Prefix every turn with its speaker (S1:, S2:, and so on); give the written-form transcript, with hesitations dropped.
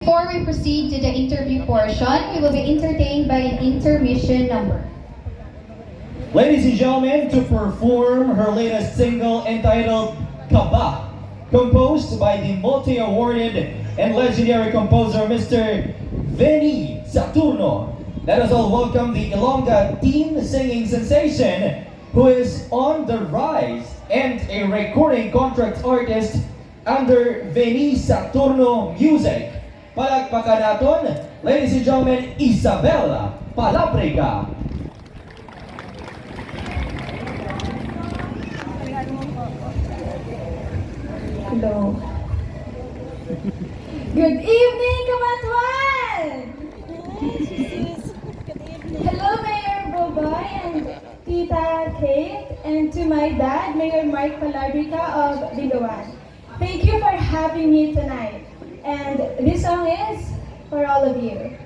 S1: Before we proceed to the interview portion, we will be entertained by an intermission number.
S2: Ladies and gentlemen, to perform her latest single entitled Kaba, composed by the multi-awarded and legendary composer Mr. Veni Saturno. Let us all welcome the Ilongga teen singing sensation who is on the rise and a recording contract artist under Veni Saturno Music. Palakpakan naton, ladies and gentlemen, Isabella Palabrica.
S3: Hello. Good evening, Kamatwan! Hello, Mayor Boboy and Tita Kate, and to my dad, Mayor Mark Palabrica of Biluan. Thank you for having me tonight. And this song is for all of you.